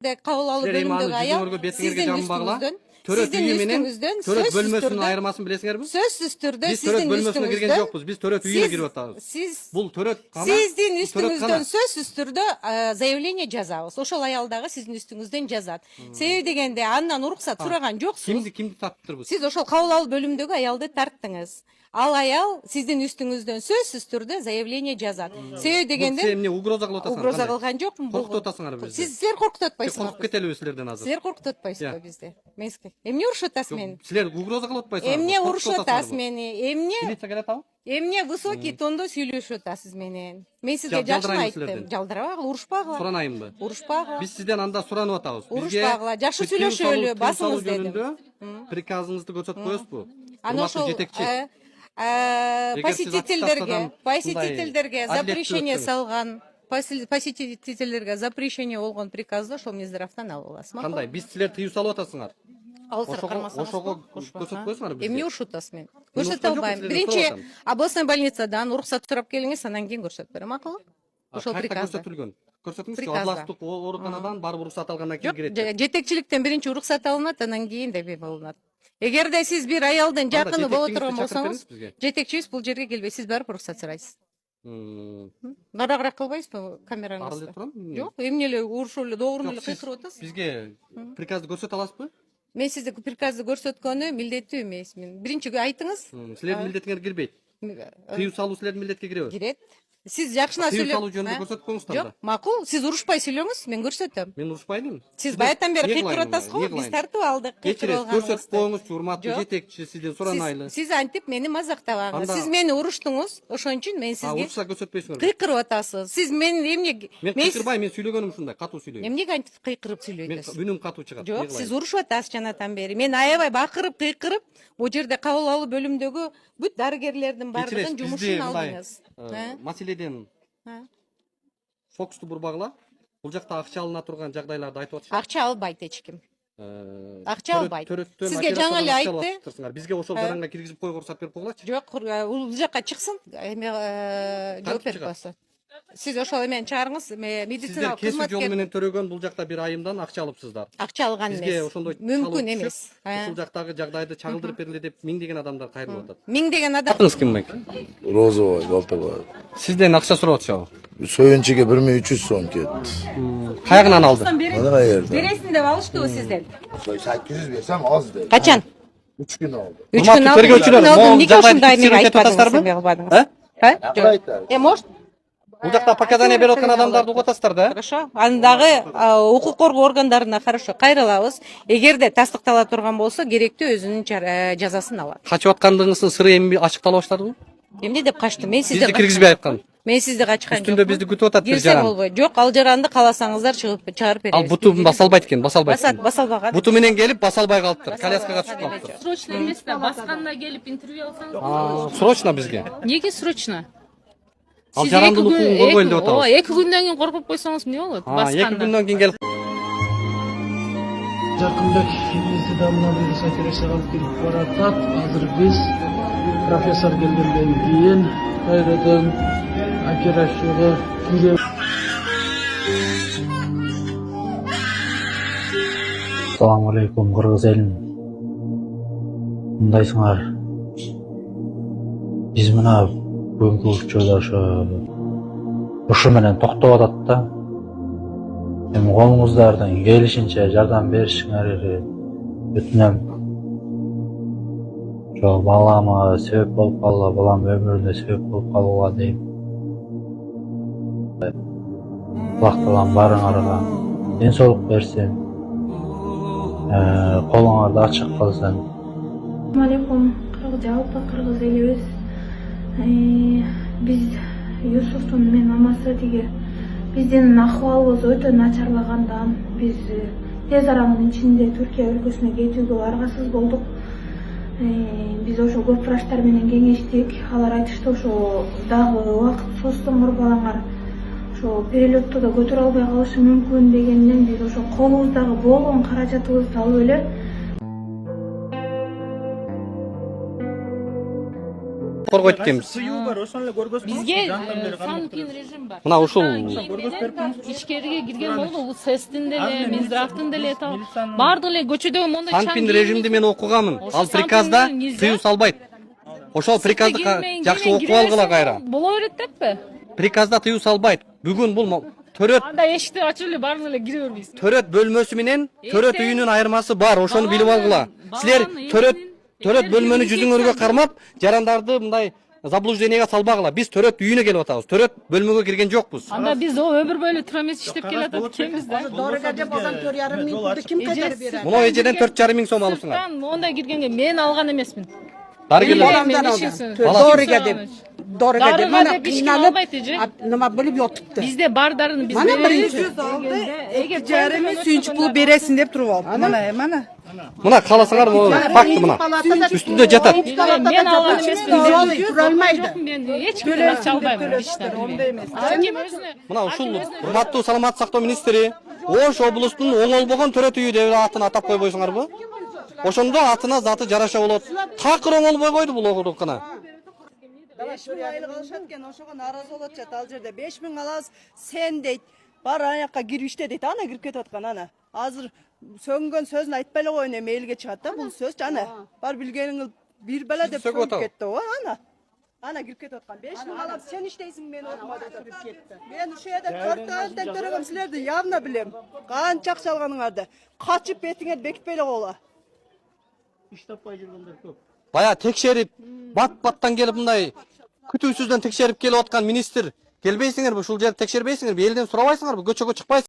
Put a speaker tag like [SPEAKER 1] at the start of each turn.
[SPEAKER 1] Кабыл алуу бөлүмүндөгү аял сиздин үстүңүздөн
[SPEAKER 2] Төрөт үйү менен төрөт бөлмөсүнүн айырмасын билесиңерби?
[SPEAKER 1] сөзсүз түрдө
[SPEAKER 2] Биз төрөт бөлмөсүнө кирген жокпуз. Биз төрөт үйүнө кирип атабыз. Бул төрөт кана.
[SPEAKER 1] Сиздин үстүңүздөн сөзсүз түрдө заявление жазабыз. Ошол аял дагы сиздин үстүңүздөн жазат. Себеби дегенде андан уруксат сураган жоксуз.
[SPEAKER 2] Кимди тартыптырбыз?
[SPEAKER 1] Сиз ошол кабыл алуу бөлүмүндөгү аялды тарттыңыз. Ал аял сиздин үстүңүздөн сөзсүз түрдө заявление жазат. Себеби дегенде
[SPEAKER 2] Сен эмне угроза кылып атасың?
[SPEAKER 1] угроза кылган жокмун.
[SPEAKER 2] Коркутуп атасыңар бизди.
[SPEAKER 1] Силер коркутуп атпайсызбы?
[SPEAKER 2] Коркуп кетелиби силерден азыр?
[SPEAKER 1] Силер коркутуп атпайсызбы бизди? Эмне урушуп атасыз мени?
[SPEAKER 2] Силер угроза кылып атпайсыңарбы?
[SPEAKER 1] Эмне урушуп атасыз мени?
[SPEAKER 2] Милиция келет абы?
[SPEAKER 1] Эмне высокий тондо сүйлөшүп атасыз менен? Мен сизге жакшы айттым. Жалдырабагыла, урушпагыла.
[SPEAKER 2] Суранайынбы?
[SPEAKER 1] Урушпагыла.
[SPEAKER 2] Биз сизден анда суранып атабыз.
[SPEAKER 1] Урушпагыла. Жакшы сүйлөшөлү, басыңыз дедим.
[SPEAKER 2] Приказыңызды көрсөтүп коесузбу?
[SPEAKER 1] Аны ошол посетительдерге запрещение салган, посетительдерге запрещение болгон приказды ошол Минздравдан алып аласыз.
[SPEAKER 2] Кандай? Биз силер тыюу салып атасыңар.
[SPEAKER 1] Ошого
[SPEAKER 2] көрсөтүп коесуңарбы бизге?
[SPEAKER 1] Эмне урушуп атасыз мен? Көрсөтө албайм. Биринчи областной больницадан уруксат сурап келиңиз, анан кийин көрсөтүп берем, акылы? Ошол приказда
[SPEAKER 2] көрсөтүлгөн. Көрсөтүңүзчү, областтык ооруканадан барып уруксат алгандан кийин кирет.
[SPEAKER 1] Жетекчиликтен биринчи уруксат алынат, анан кийин деп болунат. Эгерде сиз бир аялдын жакыны боло турган болсоңуз, жетекчибиз бул жерге келбей, сиз барып уруксат сурайсыз. Нарагыраак кылбайсызбы камераңызды? Жок, эмне эле урушуп эле доогрун эле кыйкырып атасыз?
[SPEAKER 2] Бизге приказды көрсөтө аласызбы?
[SPEAKER 1] Мен сизди приказды көрсөткөнү милдеттүү эмесмин. Биринчи айтыңыз.
[SPEAKER 2] Силердин милдетиңер кирбейт. Тыюу салуу силердин милдетке киреби?
[SPEAKER 1] Кирет. Сиз жакшына
[SPEAKER 2] Тыюу салуу жөнүндө көрсөтүп коюңуздар да.
[SPEAKER 1] Жок, макул. Сиз урушпай сүйлөңүз, мен көрсөтөм.
[SPEAKER 2] Мен урушпайдым.
[SPEAKER 1] Сиз баятан бери кыйкырып атасыз го, биз тартып алдык.
[SPEAKER 2] Кечиресиз, көрсөтүп коюңузчу, урматтуу жетекчи, сизден суранайлы.
[SPEAKER 1] Сиз антип мени мазактабаңыз. Сиз мени уруштуңуз, ошон үчүн мен сизге
[SPEAKER 2] урушса көрсөтпөйсүңөр.
[SPEAKER 1] кыйкырып атасыз. Сиз мен эмне?
[SPEAKER 2] Мен кыйкырбайм, мен сүйлөгөнүм ушундай, катуу сүйлөйм.
[SPEAKER 1] Эмнеге антип кыйкырып сүйлөйсүз?
[SPEAKER 2] Мен үнүм катуу чыгат.
[SPEAKER 1] Жок, сиз урушуп атасыз жанатан бери. Мен аябай бакырып, кыйкырып, бул жерде кабыл алуу бөлүмүндөгү бүт дарыгерлердин бардыгын жумушун алдыңыз.
[SPEAKER 2] Маселеден фокусту бурбагыла. Бул жакта акча алына турган жагдайларды айтып атышат.
[SPEAKER 1] Акча албайт эч ким. Акча албайт. Сизге жаңы эле айтты.
[SPEAKER 2] Бизге ошол жаранга киргизип койго уруксат берип койгулачы.
[SPEAKER 1] Жок, бул жака чыксын, жооп берип койсун. Сиз ошол менен чыгарыңыз, медициналык
[SPEAKER 2] кызматкер. Сиздер кесип жолу менен
[SPEAKER 1] кызматкер.
[SPEAKER 2] төрөгөн бул жакта бир айымдан акча алыпсыздар.
[SPEAKER 1] Акча алган
[SPEAKER 2] Бизге
[SPEAKER 1] эмес.
[SPEAKER 2] ошондой
[SPEAKER 1] Мүмкүн эмес.
[SPEAKER 2] Ушул жактагы жагдайды чагылдырып бергиле деп миңдеген адамдар кайрылып атат.
[SPEAKER 1] Миңдеген адам.
[SPEAKER 2] Атыңыз ким бек?
[SPEAKER 3] Розовой, Балтабай.
[SPEAKER 2] Сизден акча сурап атышабы?
[SPEAKER 3] Сөйүнчүгө 1300 сом кетти.
[SPEAKER 2] Каягынан алды?
[SPEAKER 3] Ана каерден?
[SPEAKER 1] Бересин деп алыштыбы сизден?
[SPEAKER 3] 800 берсем аз дейт.
[SPEAKER 1] Качан?
[SPEAKER 3] 3 күн алды.
[SPEAKER 1] 3 күн алды. 3 күн алды. Неге ушундай эмне айтпадыңыз? Может?
[SPEAKER 2] Бул жакта показания берип аткан адамдарды угатасыздар да?
[SPEAKER 1] Хорошо. Андагы укук коргоо органдарына хорошо кайрылабыз. Эгерде тастыктала турган болсо, керектүү өзүнүн жазасын алат.
[SPEAKER 2] Качып аткандыгыңыздын сыры эми ачыктала баштадыбы?
[SPEAKER 1] Эмне деп качты? Мен сизди
[SPEAKER 2] Бизди киргизбей айткан.
[SPEAKER 1] Мен сизди качкан жокмун.
[SPEAKER 2] Үстүндө бизди күтүп атат бир
[SPEAKER 1] Кирсем
[SPEAKER 2] жаран.
[SPEAKER 1] болбойт. Жок, ал жаранды кааласаңыздар чыгарып беребиз.
[SPEAKER 2] Ал буту басалбайт экен, басалбайт.
[SPEAKER 1] Басалбаган.
[SPEAKER 2] Буту менен келип басалбай калыптыр. Коляскага түшүп калыптыр.
[SPEAKER 4] Срочно эмес да, басканда келип интервью алсаңыз.
[SPEAKER 2] Срочно бизге.
[SPEAKER 4] Неге срочно?
[SPEAKER 2] Ал жарандын укугун коргойлу деп атабыз.
[SPEAKER 4] 2 күндөн кийин коргоп койсоңуз эмне болот?
[SPEAKER 2] 2 күндөн кийин келип.
[SPEAKER 5] Жаркынбек бизди дамына вирус операцияга алып келип баратат. Азыр биз профессор келгенден кийин кайрадан операцияга киребиз.
[SPEAKER 6] Assalamu alaikum Kırgız elin. Mındayсыңар. Биз мына бүгүнкү учурда ошо менен токтоп атат да. Эми колуңуздардан келишинче жардам беришиңерди өтүнөм. Ошо балама себеп болуп калууга, балам өмүрүнө себеп болуп калууга дейм. Аллах таалам барыңарга ден соолук берсин. Колуңарды ачык кылсын.
[SPEAKER 7] Assalamu alaikum. Жалпы кыргыз элибиз биз Юсуфтун мен мамасы тиги биздин акыбалыбыз өтө начарлагандан биз тез аранын ичинде Түркия өлкөсүнө кетүүгө аргасыз болдук. Биз ошо көп врачтар менен кеңештик. Алар айтышты ошо дагы убакыт созсоңор ошо перелетто да көтөрө албай калышы мүмкүн дегенден биз ошо колубуздагы болгон каражатыбызды алып эле
[SPEAKER 2] коргойт экенбиз.
[SPEAKER 8] Сыюу бар, ошону эле көргөзүп
[SPEAKER 4] Бизге санкин режим бар.
[SPEAKER 2] Мына ушул
[SPEAKER 4] ичкериге кирген болду, бул СЭСтин деле, Минздравдын деле бардык эле көчөдө мондай
[SPEAKER 2] санпин режимди мен окуганмын. Ал приказда тыюу салбайт. Ошол приказды жакшы окуп алгыла кайра.
[SPEAKER 4] Боло берет деппи?
[SPEAKER 2] Приказда тыюу салбайт. Бүгүн бул төрөт
[SPEAKER 4] Анда эшикти ачып эле бардык эле кире бербейсиз.
[SPEAKER 2] төрөт бөлмөсү менен төрөт үйүнүн айырмасы бар. Ошону билип алгыла. Силер төрөт бөлмөнү жүзүңөргө кармап, жарандарды мындай заблуждениеге салбагыла. Биз төрөт үйүнө келип атабыз. Төрөт бөлмөгө кирген жокпуз.
[SPEAKER 4] Анда биз о өмүр бою трамес иштеп келатат экенбиз да.
[SPEAKER 8] Доорога болған 4,5 миң пулду ким кайтарып берет?
[SPEAKER 2] Мына эжеден 4,5 миң сом алыпсыңар.
[SPEAKER 4] Ондай киргенге мен алган эмесмин.
[SPEAKER 2] Дарыгерлер
[SPEAKER 8] Доорога деп. Доорога деп.
[SPEAKER 4] Мана кыйналып,
[SPEAKER 8] Нема болуп жатыптыр.
[SPEAKER 4] бизде бардарын биз
[SPEAKER 8] Мана
[SPEAKER 4] беребиз.
[SPEAKER 8] Эгер жарымы сүйүнчү пул бересиң деп туруп алып. Мана.
[SPEAKER 2] Мына кааласаңар факт мына. Үстүндө жатат.
[SPEAKER 4] Мен алган эмесмин.
[SPEAKER 8] Тура алмайды.
[SPEAKER 4] Мен эч кимден акча албайм. Ким өзүнө
[SPEAKER 2] Мына ушул урматтуу саламаттык сактоо министри Ош облустунун оңолбогон төрөт үйү деп атын атап койбойсуңарбы? Ошондо атына заты жараша болот. Такыр оңолбой койду бул окурукана.
[SPEAKER 9] 5 миң айлык алышат экен, ошого нааразы болот жатат ал жерде. 5 миң алабыз, сен дейт. Бар аякка кирип иште дейт. Ана кирип кетип аткан ана. Азыр сөнгөн сөзүн айтпай эле коюн, эми элге чыгат да бул сөз ана. Бар билгениң бир бала деп сөгүп кетти го ана. Ана кирип кетип аткан. 5 миң алам, сен иштейсиң, мен окума деп кирип кетти. Мен ушул жерде 4 айлык төрөгөм, силерди явно билем. Канча акча алганыңарды. Качып бетиңе бекитпей эле койгула.
[SPEAKER 8] Иш таппай жүргөндөр көп.
[SPEAKER 2] Бая текшерип, бат-баттан келип мындай күтүүсүздөн текшерип келип аткан министр келбейсиңерби? Ушул жерди текшербейсиңерби? Элден сурабайсыңарбы? Көчөгө чыкпайсыңарбы?